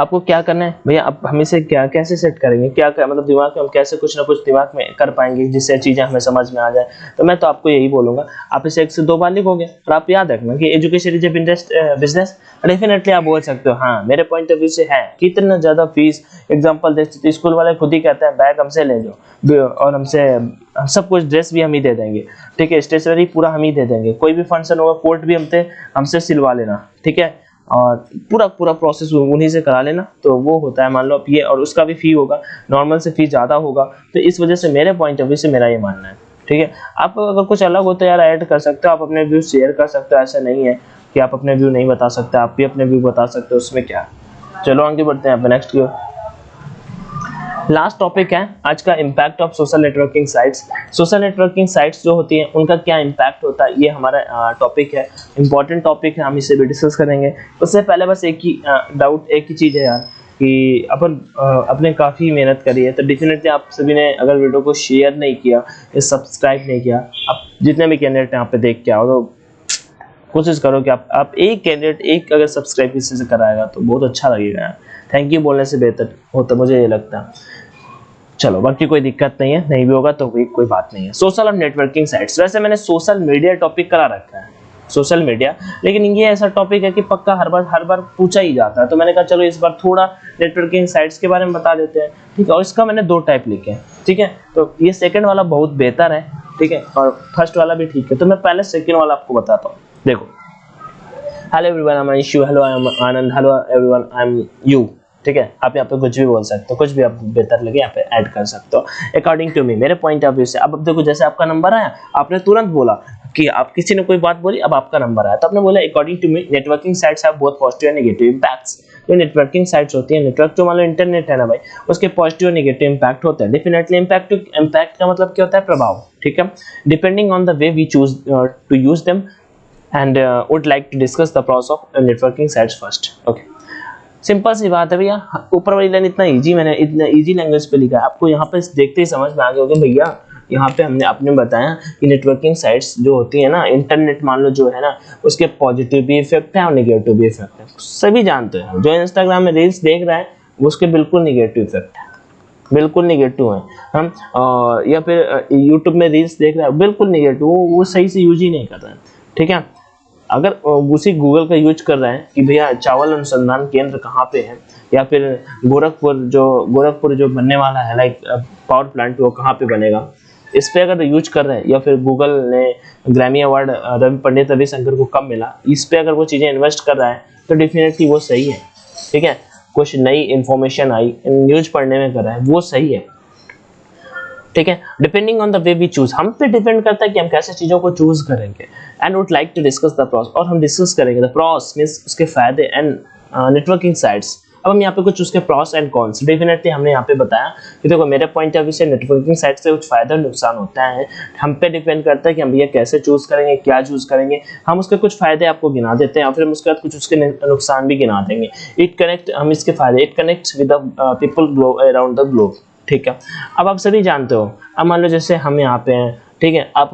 [SPEAKER 1] आपको क्या करना है भैया, आप हमें से क्या कैसे सेट करेंगे, क्या मतलब दिमाग में हम कैसे कुछ ना कुछ दिमाग में कर पाएंगे जिससे चीजें हमें समझ में आ जाए। तो मैं तो आपको यही बोलूंगा, आप इसे 1 से 2 बार लिखोगे और आप याद रखना कि education is a business. Definitely आप बोल सकते हो हाँ मेरे पॉइंट ऑफ व्यू से है, कितना ज्यादा फीस, एग्जाम्पल देखते स्कूल वाले खुद ही कहते हैं बैग हमसे ले लो और हमसे सब कुछ, ड्रेस भी हम ही दे देंगे, ठीक है, स्टेशनरी पूरा हम ही दे देंगे, कोई भी फंक्शन होगा कोट भी हमसे सिलवा लेना, ठीक है, और पूरा प्रोसेस उन्हीं से करा लेना। तो वो होता है, मान लो आप ये, और उसका भी फी होगा, नॉर्मल से फी ज़्यादा होगा। तो इस वजह से मेरे पॉइंट ऑफ व्यू से मेरा ये मानना है, ठीक है। आप अगर कुछ अलग हो तो यार ऐड कर सकते हो, आप अपने व्यू शेयर कर सकते हो, ऐसा नहीं है कि आप अपने व्यू नहीं बता सकते, आप भी अपने व्यू बता सकते हो, उसमें क्या। चलो आगे बढ़ते हैं आप नेक्स्ट की ओर। लास्ट टॉपिक है आज का, impact of social networking sites. Social networking sites जो होती हैं उनका क्या इम्पैक्ट होता है, ये हमारा टॉपिक है, इंपॉर्टेंट टॉपिक है, हम इसे भी डिस्कस करेंगे। उससे पहले बस एक ही डाउट, एक ही चीज़ है यार कि अपन अपने काफ़ी मेहनत करी है, तो डेफिनेटली आप सभी ने अगर वीडियो को शेयर नहीं किया या सब्सक्राइब नहीं किया, आप जितने भी कैंडिडेट यहाँ पे देख के आओ तो कोशिश करो कि आप एक कैंडिडेट एक अगर सब्सक्राइब किसी से कराएगा तो बहुत अच्छा लगेगा यार। थैंक यू बोलने से बेहतर होता, मुझे ये लगता है। चलो बाकी कोई दिक्कत नहीं है, नहीं भी होगा तो भी कोई बात नहीं है। सोशल और नेटवर्किंग साइट्स, वैसे मैंने सोशल मीडिया टॉपिक करा रखा है, सोशल मीडिया, लेकिन ये ऐसा टॉपिक है कि पक्का हर बार पूछा ही जाता है, तो मैंने कहा चलो इस बार थोड़ा नेटवर्किंग साइट्स के बारे में बता देते हैं, ठीक है। और इसका मैंने 2 टाइप लिखे हैं, ठीक है। तो ये सेकंड वाला बहुत बेहतर है, ठीक है, और फर्स्ट वाला भी ठीक है। तो मैं पहले सेकंड वाला आपको बताता हूँ। देखो, hello everyone, I am Anshu, hello I am Anand, hello everyone I am you, ठीक है। आप यहाँ पे कुछ भी बोल सकते हो, कुछ भी आप बेहतर लगे यहाँ पे ऐड कर सकते हो अकॉर्डिंग टू मी, मेरे पॉइंट ऑफ व्यू से। अब देखो, जैसे आपका नंबर आया, आपने तुरंत बोला कि आप किसी ने कोई बात बोली, अब आपका नंबर आया, तो आपने बोला according to me networking sites have both positive and negative impacts. जो नेटवर्किंग साइट्स होती है, नेटवर्क जो मान लो इंटरनेट है ना भाई, उसके पॉजिटिव और नेगेटिव इंपैक्ट होते हैं। डेफिनेटली इम्पैक्ट का मतलब क्या होता है, प्रभाव, ठीक है। Depending on the way we choose to use them and would like to discuss the process of networking sites first. Okay, simple सी बात है भैया, ऊपर वाली लाइन इतना इजी, मैंने इतना इजी लैंग्वेज पे लिखा है, आपको यहाँ पे देखते ही समझ में आ गया होगा भैया। यहाँ पे आपने बताया कि नेटवर्किंग साइट्स जो होती है ना, इंटरनेट मान लो जो है ना, उसके पॉजिटिव भी इफेक्ट है और नेगेटिव भी इफेक्ट है, सभी जानते हैं। जो इंस्टाग्राम में रील्स देख रहा है उसके बिल्कुल नेगेटिव इफेक्ट है, बिल्कुल नेगेटिव है। हम या फिर यूट्यूब में रील्स देख रहा है, बिल्कुल नेगेटिव, वो सही से यूज ही नहीं कर रहा है, ठीक है। अगर उसी गूगल का यूज कर रहे हैं कि भैया चावल अनुसंधान केंद्र कहाँ पे है, या फिर गोरखपुर जो बनने वाला है लाइक पावर प्लांट, वो कहाँ पे बनेगा, इस पे अगर यूज कर रहे हैं, या फिर गूगल ने ग्रैमी अवार्ड पंडित रविशंकर को कब मिला, इस पे अगर वो चीज़ें इन्वेस्ट कर रहा है तो डेफिनेटली वो सही है, ठीक है। कुछ नई इन्फॉर्मेशन आई, न्यूज पढ़ने में कर रहा है, वो सही है, ठीक है। Depending on the way we choose, हम पे डिपेंड करता है कि हम कैसे चीजों को चूज करेंगे। And would like to discuss the pros, और हम डिस्कस करेंगे द प्रॉस मींस उसके फायदे एंड नेटवर्किंग साइट्स। अब हम यहाँ पे कुछ उसके प्रॉस एंड कॉन्स, डेफिनेटली हमने यहाँ पे बताया कि देखो मेरे पॉइंट ऑफ व्यू से नेटवर्किंग साइट से कुछ फायदा और नुकसान होता है, हम पे डिपेंड करता है कि हम भैया कैसे चूज करेंगे, क्या चूज करेंगे। हम उसके कुछ फायदे आपको गिना देते हैं, और फिर हम उसके बाद कुछ उसके नुकसान भी गिना देंगे। हम इसके फायदे, it connects with the people around the globe, ठीक है। अब आप सभी जानते हो, अब मान लो जैसे हम यहाँ पे हैं, ठीक है, आप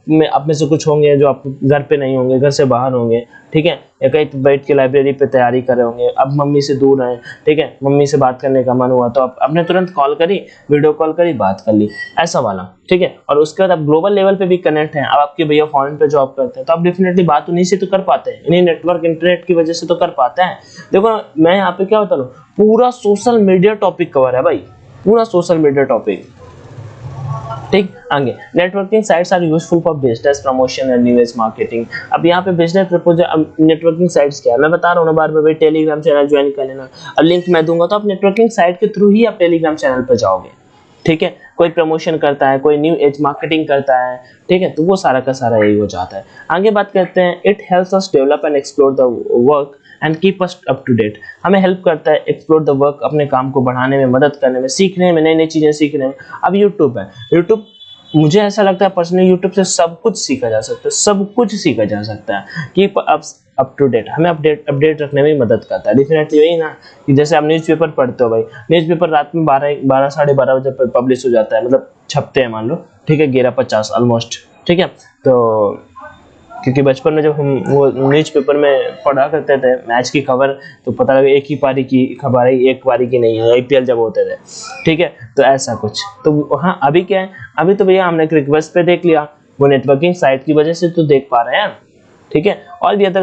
[SPEAKER 1] में से कुछ होंगे जो आप घर पे नहीं होंगे, घर से बाहर होंगे, ठीक है, या कहीं बैठ के लाइब्रेरी पे तैयारी कर रहे होंगे, अब मम्मी से दूर हैं, ठीक है, मम्मी से बात करने का मन हुआ तो आपने तुरंत कॉल करी, वीडियो कॉल करी, बात कर ली, ऐसा वाला, ठीक है। और उसके बाद आप ग्लोबल लेवल पे भी कनेक्ट हैं, अब आपके भैया फॉरेन पे जॉब करते हैं, तो आप डेफिनेटली बात उन्हीं से तो कर पाते हैं, इन्हीं नेटवर्क इंटरनेट की वजह से तो कर पाते हैं। देखो मैं यहाँ पे क्या बता रहा हूँ, पूरा सोशल मीडिया टॉपिक कवर है भाई, पूरा सोशल मीडिया टॉपिक, ठीक। आगे, networking sites are useful for business promotion and news marketing. अब यहाँ पे बिजनेस प्रपोजल, नेटवर्किंग साइट्स क्या है मैं बता रहा हूँ ना बार बार, भाई टेलीग्राम चैनल ज्वाइन कर लेना, अब लिंक मैं दूंगा तो आप नेटवर्किंग साइट के थ्रू ही आप टेलीग्राम चैनल पर जाओगे, ठीक है। कोई प्रमोशन करता है, कोई न्यू एज मार्केटिंग करता है, ठीक है, तो वो सारा का सारा यही हो जाता है। आगे बात करते हैं, it helps us develop and explore the work and keep us up to date. हमें हेल्प करता है एक्सप्लोर द वर्क, अपने काम को बढ़ाने में, मदद करने में, सीखने में, नई नई चीजें सीखने में। अब यूट्यूब है, यूट्यूब मुझे ऐसा लगता है पर्सनली यूट्यूब से सब कुछ सीखा जा सकता है, सब कुछ सीखा जा सकता है। कीप अप टू डेट, हमें अपडेट रखने में मदद करता है। डेफिनेटली वही ना कि जैसे आप न्यूज़पेपर पढ़ते हो भाई, न्यूज़पेपर रात में 12 साढ़े 12 बजे पब्लिश हो जाता है, मतलब छपते हैं मान लो, ठीक है, 11:50 ऑलमोस्ट, ठीक है। तो क्योंकि बचपन में जब हम वो न्यूज़पेपर में पढ़ा करते थे मैच की खबर, तो पता लगा एक ही पारी की खबर है, एक पारी की नहीं है, IPL जब होते थे, ठीक है, तो ऐसा कुछ। तो हाँ, अभी क्या है, अभी तो भैया हमने रिक्वेस्ट पे देख लिया, वो नेटवर्किंग साइट की वजह से तो देख पा रहे हैं, ठीक है। और भी अदर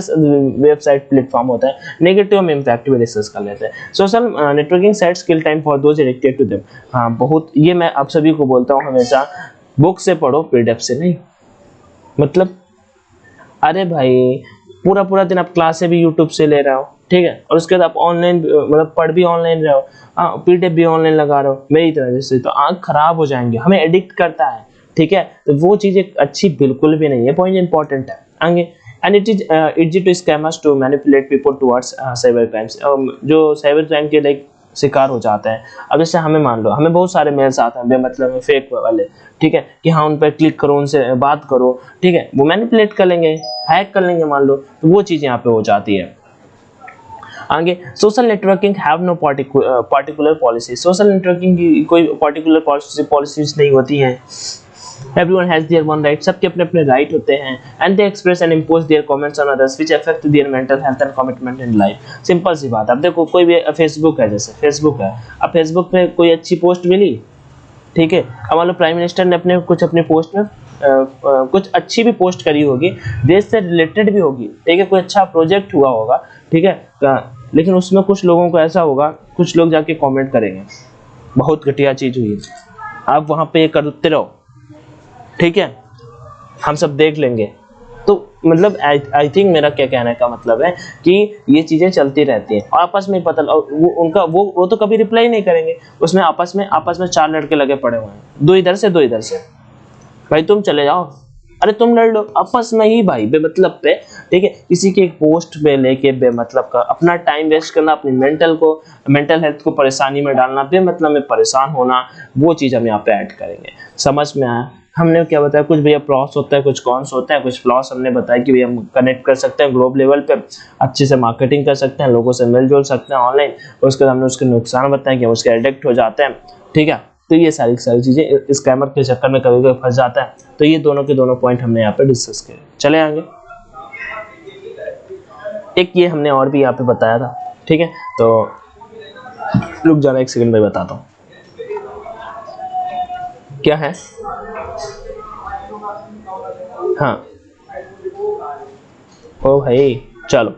[SPEAKER 1] वेबसाइट प्लेटफॉर्म होता है। नेगेटिव हम इम्पैक्ट भी डिस्कस कर लेते हैं। Social networking sites kill time for those addicted to them. हाँ, बहुत, ये मैं आप सभी को बोलता हूँ हमेशा, बुक से पढ़ो, PDF से नहीं। मतलब अरे भाई, पूरा दिन आप क्लासे भी यूट्यूब से ले रहे हो, ठीक है, और उसके बाद आप ऑनलाइन मतलब पढ़ भी ऑनलाइन रहे हो, PDF भी ऑनलाइन लगा रहे हो मेरी तरह जैसे, तो आंख खराब हो जाएंगे, हमें एडिक्ट करता है, ठीक है। तो वो चीज़ें अच्छी बिल्कुल भी नहीं है, पॉइंट इंपॉर्टेंट है। आगे, and it is easy to scammers to manipulate people towards cyber crimes. जो साइबर क्राइम के लाइक शिकार हो जाते हैं। अब जैसे हमें मान लो हमें बहुत सारे मेल्स आते हैं बेमतलब में फेक वाले, ठीक है, कि हाँ उन पर क्लिक करो, उनसे बात करो, ठीक है, वो मैनिपुलेट कर लेंगे, हैक कर लेंगे मान लो, तो वो चीज़ यहाँ पे हो जाती है। आगे social networking have no particular policy, social networking की कोई पार्टिकुलर पॉलिसीज नहीं होती हैं। Everyone has their one right, सबके अपने अपने राइट होते हैं, and they express and impose their comments on others which affect their mental health and commitment in life। Simple सी बात, अब देखो कोई भी फेसबुक है, जैसे फेसबुक है, अब फेसबुक पे कोई अच्छी पोस्ट मिली, ठीक है, अब मान लो प्राइम मिनिस्टर ने अपनी पोस्ट में कुछ अच्छी भी पोस्ट करी होगी, देश से रिलेटेड भी होगी, ठीक है, कोई अच्छा प्रोजेक्ट हुआ होगा, ठीक है, लेकिन उसमें कुछ लोगों को ऐसा होगा, कुछ लोग जाके कमेंट करेंगे बहुत घटिया चीज हुई है, आप वहां पे करते रहो, ठीक है, हम सब देख लेंगे। तो मतलब आई थिंक मेरा क्या कहने का मतलब है कि ये चीजें चलती रहती हैं, आपस में पता वो तो कभी रिप्लाई नहीं करेंगे, उसमें आपस में 4 लड़के लगे पड़े हुए हैं, दो इधर से भाई तुम चले जाओ, अरे तुम लड़ लो आपस में ही भाई बेमतलब पे, ठीक है, किसी के एक पोस्ट पे लेके बेमतलब का अपना टाइम वेस्ट करना, अपनी मेंटल हेल्थ को परेशानी में डालना, बेमतलब में परेशान होना, वो चीज़ हम यहाँ पे ऐड करेंगे। समझ में आया? हमने क्या बताया, कुछ भैया प्रॉस होता है, कुछ कॉन्स होते हैं, कुछ फ्लॉस हमने बताया कि भैया हम कनेक्ट कर सकते हैं ग्लोब लेवल पे, अच्छे से मार्केटिंग कर सकते हैं, लोगों से मिलजुल सकते हैं ऑनलाइन, उसके बाद हमने उसके नुकसान बताए कि हम उसके एडिक्ट हो जाते हैं, ठीक है। तो ये सारी चीज़ें स्कैमर के चक्कर में कभी कभी फंस जाता है, तो ये दोनों के दोनों पॉइंट हमने यहाँ पे डिस्कस किए। चले आगे, एक ये हमने और भी यहाँ पे बताया था, ठीक है, तो रुक जाना एक सेकंड में बताता हूँ क्या है। हाँ ओ भाई चलो,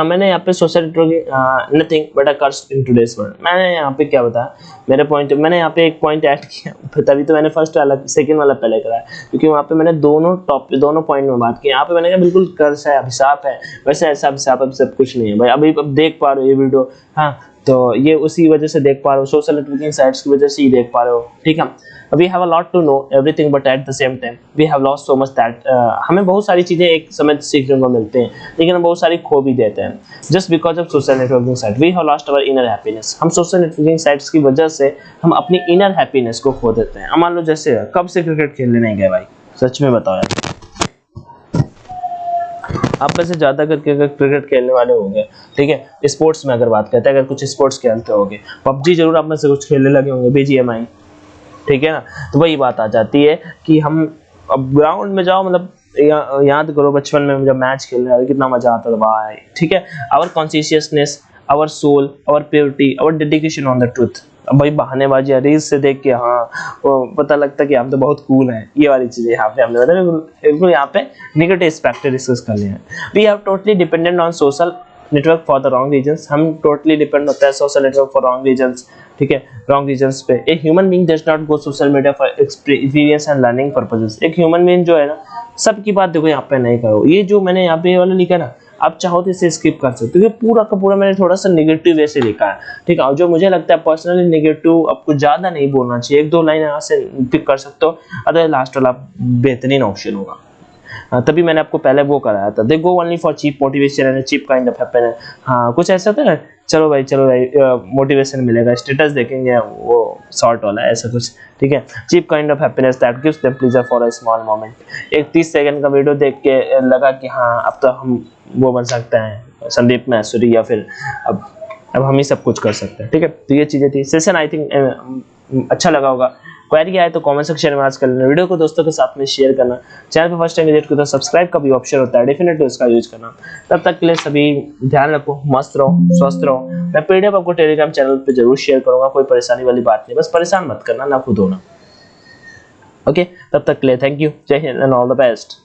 [SPEAKER 1] मैंने यहाँ पे social networking nothing but a curse in today's world, मैंने यहाँ पे क्या बताया, मैंने यहाँ पे एक पॉइंट ऐड किया, तभी तो मैंने फर्स्ट वाला सेकंड वाला पहले कराया, क्योंकि वहाँ पे मैंने दोनों पॉइंट में बात की। यहाँ पे मैंने कहा बिल्कुल कर्स है, अभिशाप है, वैसे ऐसा अभिशाप अब सब कुछ नहीं है भाई। अभी अब देख पा रहे हो ये वीडियो, हाँ, तो ये उसी वजह से देख पा रहे हो, सोशल नेटवर्किंग साइट्स की वजह से ही देख पा रहे हो, ठीक है। We have a lot to know everything, but at the same time we have lost so much that हमें बहुत सारी चीज़ें एक समय सीखने को मिलते हैं, लेकिन हम बहुत सारी खो भी देते हैं। Just because of social networking site, we have lost our inner happiness। हम सोशल नेटवर्किंग साइट्स की वजह से हम अपनी इनर हैप्पीनेस को खो देते हैं। मान लो जैसे कब से क्रिकेट खेलने नहीं गए भाई, सच में बताओ यार, आप में से ज़्यादा करके अगर क्रिकेट खेलने वाले होंगे, ठीक है, स्पोर्ट्स में अगर बात करते हैं, अगर कुछ स्पोर्ट्स खेलते होंगे, पबजी जरूर आप में से कुछ खेलने लगे होंगे, BGMI, ठीक है ना। तो वही बात आ जाती है कि हम अब ग्राउंड में जाओ, मतलब याद करो बचपन में जब मैच खेल रहे हैं कितना मजा आता था भाई, ठीक है। Our consciousness, our soul, our purity, our dedication on the truth. अब भाई बहानेबाजी रील्स से देख के हाँ वो पता लगता है कि हम तो बहुत कूल हैं, ये वाली चीजें यहाँ पे हमने बिल्कुल यहाँ पे नेगेटिव एस्पेक्ट डिस्कस कर लिए हैं। We have totally dependent on social network for the wrong reasons, हम टोटली डिपेंड होता है social network for wrong reasons, ठीक है, रॉन्ग रीजंस पे। A human being does not go social media for experience and learning purposes. एक human being जो है ना, सबकी बात देखो यहाँ पे नहीं करो, ये जो मैंने यहाँ पे ये वाला लिखा ना, आप चाहो तो इसे स्किप कर सकते हो, क्योंकि पूरा का पूरा मैंने थोड़ा सा नेगेटिव वे से लिखा है, ठीक है, और जो मुझे लगता है पर्सनली नेगेटिव आपको ज्यादा नहीं बोलना चाहिए, 1-2 लाइन यहाँ से पिक कर सकते हो, अदर लास्ट वाला बेहतरीन ऑप्शन होगा। तभी मैंने आपको पहले वो कराया था, they go only for cheap motivation and cheap kind of happiness. हाँ कुछ ऐसा था, चलो भाई मोटिवेशन मिलेगा, स्टेटस देखेंगे, वो शॉर्ट वाला है ऐसा कुछ, ठीक है। Cheap kind of happiness that gives them pleasure for a small moment. एक 30 सेकंड का वीडियो देख के लगा कि हाँ अब तो हम वो बन सकते हैं संदीप मैसूरी, या फिर अब हम ही सब कुछ कर सकते हैं, ठीक है। तो ये चीज़ें थी। सेशन आई थिंक अच्छा लगा होगा। क्वेरी आए तो कमेंट सेक्शन में आज कर लेना, वीडियो को दोस्तों के साथ में शेयर करना, चैनल पे फर्स्ट टाइम विजिट करो तो सब्सक्राइब का भी ऑप्शन होता है, डेफिनेटली उसका यूज करना। तब तक के लिए सभी ध्यान रखो, मस्त रहो, स्वस्थ रहो। मैं PDF आपको टेलीग्राम चैनल पे जरूर शेयर करूंगा, कोई परेशानी वाली बात नहीं, बस परेशान मत करना, ना खुद होना। ओके, तब तक के लिए थैंक यू, जय Hind and all the best.